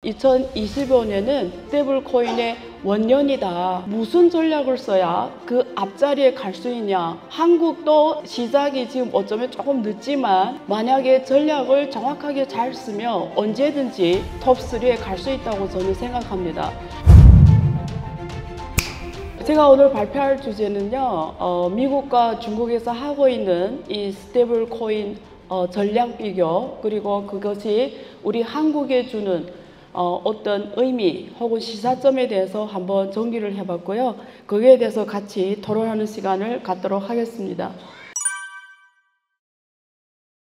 2025년은 스테이블코인의 원년이다. 무슨 전략을 써야 그 앞자리에 갈 수 있냐. 한국도 시작이 지금 어쩌면 조금 늦지만 만약에 전략을 정확하게 잘 쓰면 언제든지 톱3에 갈 수 있다고 저는 생각합니다. 제가 오늘 발표할 주제는요, 미국과 중국에서 하고 있는 이 스테이블코인 전략 비교, 그리고 그것이 우리 한국에 주는 어떤 의미 혹은 시사점에 대해서 한번 정리를 해봤고요. 거기에 대해서 같이 토론하는 시간을 갖도록 하겠습니다.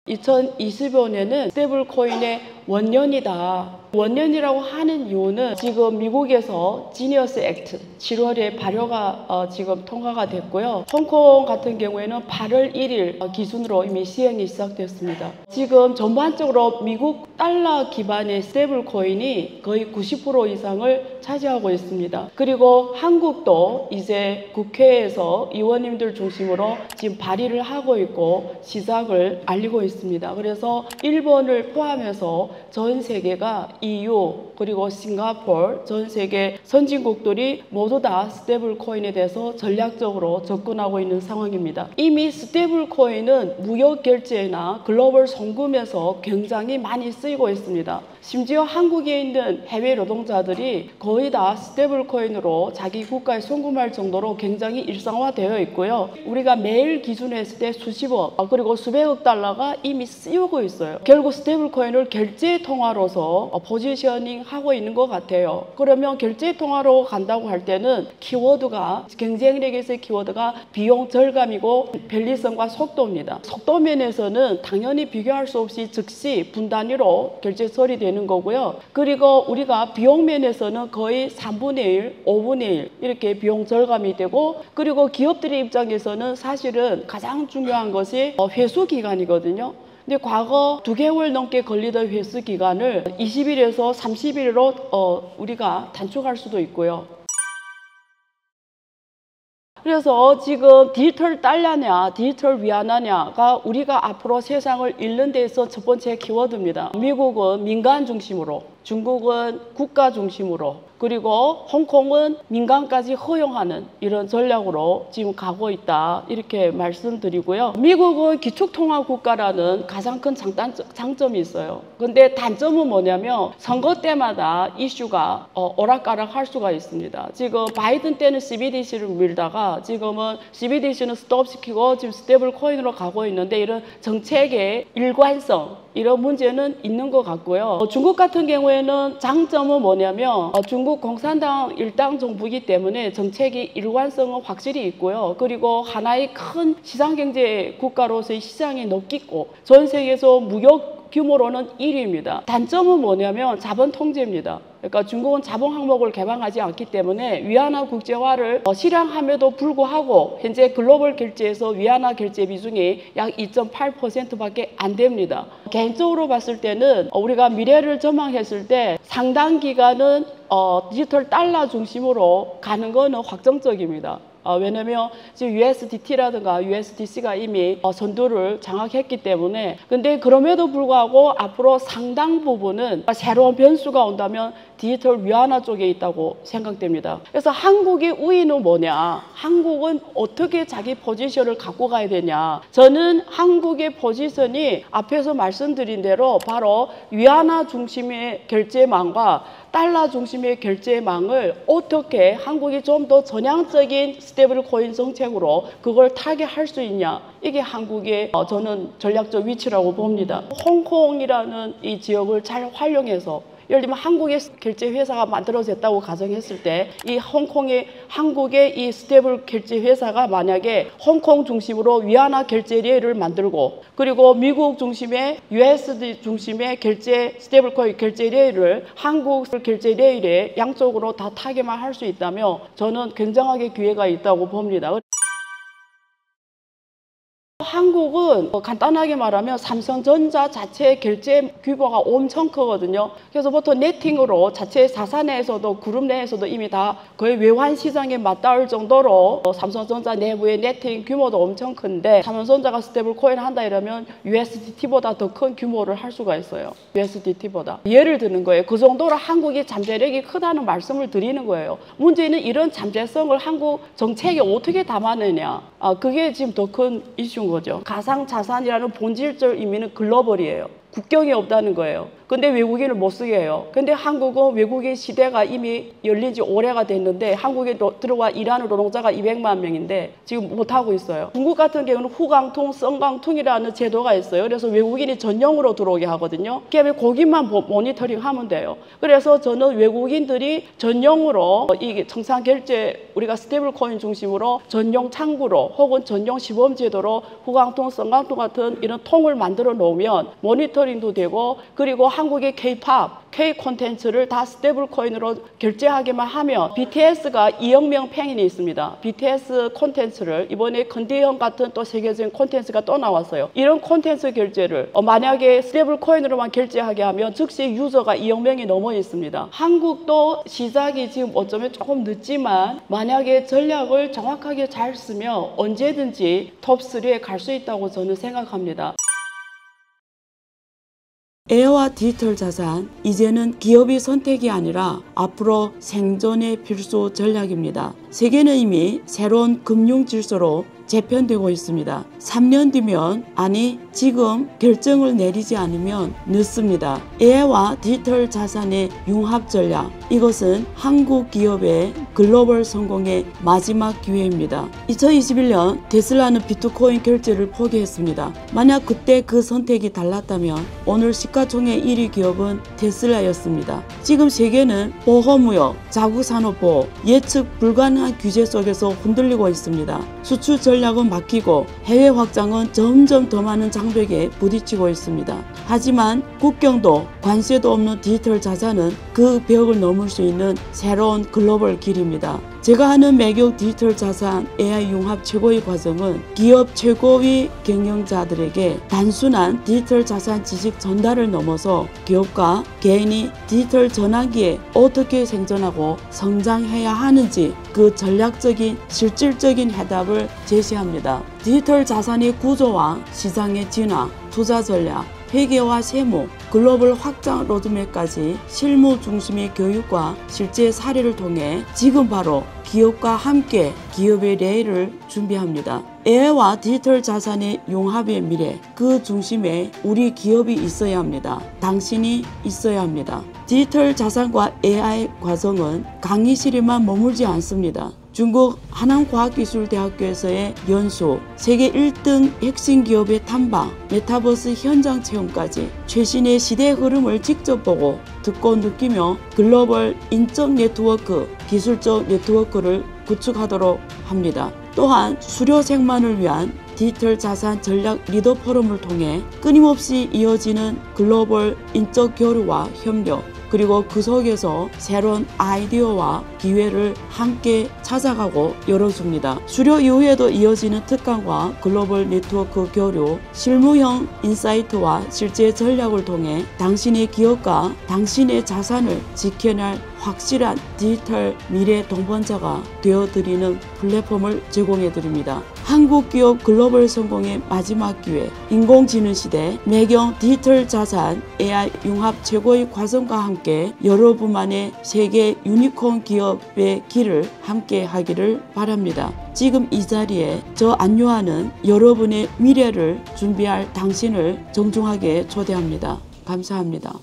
2025년은 스테이블코인의 원년이다. 원년이라고 하는 이유는 지금 미국에서 지니어스 액트 7월에 발효가 지금 통과가 됐고요. 홍콩 같은 경우에는 8월 1일 기준으로 이미 시행이 시작됐습니다. 지금 전반적으로 미국 달러 기반의 스테이블코인이 거의 90% 이상을 차지하고 있습니다. 그리고 한국도 이제 국회에서 의원님들 중심으로 지금 발의를 하고 있고 시작을 알리고 있습니다. 그래서 일본을 포함해서 전 세계가 EU 그리고 싱가포르 전 세계 선진국들이 모두 다 스테이블코인에 대해서 전략적으로 접근하고 있는 상황입니다. 이미 스테이블코인은 무역 결제나 글로벌 송금에서 굉장히 많이 쓰이고 있습니다. 심지어 한국에 있는 해외 노동자들이 거의 다 스테이블코인으로 자기 국가에 송금할 정도로 굉장히 일상화되어 있고요. 우리가 매일 기준했을 때 수십억 그리고 수백억 달러가 이미 쓰이고 있어요. 결국 스테이블코인을 결제 통화로서 포지셔닝 하고 있는 것 같아요. 그러면 결제 통화로 간다고 할 때는 키워드가 경쟁력에서의 키워드가 비용 절감이고 편리성과 속도입니다. 속도 면에서는 당연히 비교할 수 없이 즉시 분 단위로 결제 처리되는 거고요. 그리고 우리가 비용 면에서는 거의 3분의 1, 5분의 1 이렇게 비용 절감이 되고, 그리고 기업들의 입장에서는 사실은 가장 중요한 것이 회수 기간이거든요. 근데 과거 2개월 넘게 걸리던 회수 기간을 20일에서 30일로 우리가 단축할 수도 있고요. 그래서 지금 디지털 달러냐 디지털 위안화냐가 우리가 앞으로 세상을 읽는 데서 첫 번째 키워드입니다. 미국은 민간 중심으로, 중국은 국가 중심으로, 그리고 홍콩은 민간까지 허용하는 이런 전략으로 지금 가고 있다, 이렇게 말씀드리고요. 미국은 기축통화 국가라는 가장 큰 장점이 있어요. 근데 단점은 뭐냐면 선거 때마다 이슈가 오락가락 할 수가 있습니다. 지금 바이든 때는 CBDC를 밀다가 지금은 CBDC는 스톱시키고 지금 스테이블 코인으로 가고 있는데, 이런 정책의 일관성, 이런 문제는 있는 것 같고요. 중국 같은 경우에는 장점은 뭐냐면 중국 공산당 일당 정부이기 때문에 정책이 일관성은 확실히 있고요. 그리고 하나의 큰 시장경제 국가로서의 시장이 높고 전 세계에서 무역 규모로는 1위입니다. 단점은 뭐냐면 자본 통제입니다. 그러니까 중국은 자본 항목을 개방하지 않기 때문에 위안화 국제화를 실행함에도 불구하고 현재 글로벌 결제에서 위안화 결제 비중이 약 2.8%밖에 안 됩니다. 개인적으로 봤을 때는 우리가 미래를 전망했을 때 상당 기간은 디지털 달러 중심으로 가는 것은 확정적입니다. 왜냐면 지금 USDT라든가 USDC가 이미 선두를 장악했기 때문에. 근데 그럼에도 불구하고 앞으로 상당 부분은 새로운 변수가 온다면 디지털 위안화 쪽에 있다고 생각됩니다. 그래서 한국의 우위는 뭐냐, 한국은 어떻게 자기 포지션을 갖고 가야 되냐. 저는 한국의 포지션이 앞에서 말씀드린 대로 바로 위안화 중심의 결제망과 달러 중심의 결제망을 어떻게 한국이 좀 더 전향적인 스테이블 코인 정책으로 그걸 타겟할 수 있냐, 이게 한국의 저는 전략적 위치라고 봅니다. 홍콩이라는 이 지역을 잘 활용해서, 예를 들면 한국의 결제 회사가 만들어졌다고 가정했을 때 이 한국의 이 스테이블 결제 회사가 만약에 홍콩 중심으로 위안화 결제 레일을 만들고, 그리고 미국 중심의 USD 중심의 스테이블 코인 결제 레일을 한국 결제 레일에 양쪽으로 다 타겟만 할 수 있다면 저는 굉장하게 기회가 있다고 봅니다. 한국은 간단하게 말하면 삼성전자 자체 결제 규모가 엄청 크거든요. 그래서 보통 네팅으로 자체 자사 내에서도 그룹 내에서도 이미 다 거의 외환 시장에 맞닿을 정도로 삼성전자 내부의 네팅 규모도 엄청 큰데, 삼성전자가 스테이블 코인을 한다 이러면 USDT보다 더 큰 규모를 할 수가 있어요. USDT보다. 예를 드는 거예요. 그 정도로 한국이 잠재력이 크다는 말씀을 드리는 거예요. 문제는 이런 잠재성을 한국 정책에 어떻게 담아내냐. 그게 지금 더 큰 이슈인 거죠. 가상자산이라는 본질적 의미는 글로벌이에요. 국경이 없다는 거예요. 근데 외국인을 못 쓰게 해요. 근데 한국은 외국인 시대가 이미 열린 지 오래가 됐는데, 한국에 들어와 일하는 노동자가 200만 명인데 지금 못하고 있어요. 중국 같은 경우는 후강통, 성강통이라는 제도가 있어요. 그래서 외국인이 전용으로 들어오게 하거든요. 그러면 거기만 모니터링 하면 돼요. 그래서 저는 외국인들이 전용으로 이 청산 결제, 우리가 스테이블 코인 중심으로 전용 창구로 혹은 전용 시범 제도로 후강통, 성강통 같은 이런 통을 만들어 놓으면 모니터링도 되고, 그리고 한국의 K-팝, K 콘텐츠를 다 스테이블 코인으로 결제하게만 하면, BTS가 2억 명 팬이 있습니다. BTS 콘텐츠를 이번에 컨디형 같은 또 세계적인 콘텐츠가 또 나왔어요. 이런 콘텐츠 결제를 만약에 스테이블 코인으로만 결제하게 하면 즉시 유저가 2억 명이 넘어 있습니다. 한국도 시작이 지금 어쩌면 조금 늦지만 만약에 전략을 정확하게 잘 쓰면 언제든지 톱3에 갈 수 있다고 저는 생각합니다. 에어와 디지털 자산, 이제는 기업의 선택이 아니라 앞으로 생존의 필수 전략입니다. 세계는 이미 새로운 금융 질서로 재편되고 있습니다. 3년 뒤면, 아니 지금 결정을 내리지 않으면 늦습니다. AI와 디지털 자산의 융합 전략, 이것은 한국 기업의 글로벌 성공의 마지막 기회입니다. 2021년 테슬라는 비트코인 결제를 포기했습니다. 만약 그때 그 선택이 달랐다면 오늘 시가총액 1위 기업은 테슬라였습니다. 지금 세계는 보호무역, 자국산업보호, 예측 불가능한 규제 속에서 흔들리고 있습니다. 수출 전략은 바뀌고 해외 확장은 점점 더 많은 장벽에 부딪히고 있습니다. 하지만 국경도 관세도 없는 디지털 자산은 그 벽을 넘을 수 있는 새로운 글로벌 길입니다. 제가 하는 매격 디지털 자산 AI 융합 최고의 과정은 기업 최고의 경영자들에게 단순한 디지털 자산 지식 전달을 넘어서 기업과 개인이 디지털 전환기에 어떻게 생존하고 성장해야 하는지 그 전략적인 실질적인 해답을 제시합니다. 디지털 자산의 구조와 시장의 진화, 투자 전략, 회계와 세무, 글로벌 확장 로드맵까지 실무 중심의 교육과 실제 사례를 통해 지금 바로 기업과 함께 기업의 레일을 준비합니다. AI와 디지털 자산의 융합의 미래, 그 중심에 우리 기업이 있어야 합니다. 당신이 있어야 합니다. 디지털 자산과 AI 과정은 강의실에만 머물지 않습니다. 중국 하남과학기술대학교에서의 연수, 세계 1등 핵심 기업의 탐방, 메타버스 현장 체험까지 최신의 시대의 흐름을 직접 보고 듣고 느끼며 글로벌 인적 네트워크, 기술적 네트워크를 구축하도록 합니다. 또한 수료생만을 위한 디지털 자산 전략 리더 포럼을 통해 끊임없이 이어지는 글로벌 인적 교류와 협력, 그리고 그 속에서 새로운 아이디어와 기회를 함께 찾아가고 열어줍니다. 수료 이후에도 이어지는 특강과 글로벌 네트워크 교류, 실무형 인사이트와 실제 전략을 통해 당신의 기업과 당신의 자산을 지켜낼 확실한 디지털 미래 동반자가 되어드리는 플랫폼을 제공해드립니다. 한국 기업 글로벌 성공의 마지막 기회, 인공지능 시대, 매경 디지털 자산, AI 융합 최고의 과정과 함께 여러분만의 세계 유니콘 기업의 길을 함께 하기를 바랍니다. 지금 이 자리에 저 안요한은 여러분의 미래를 준비할 당신을 정중하게 초대합니다. 감사합니다.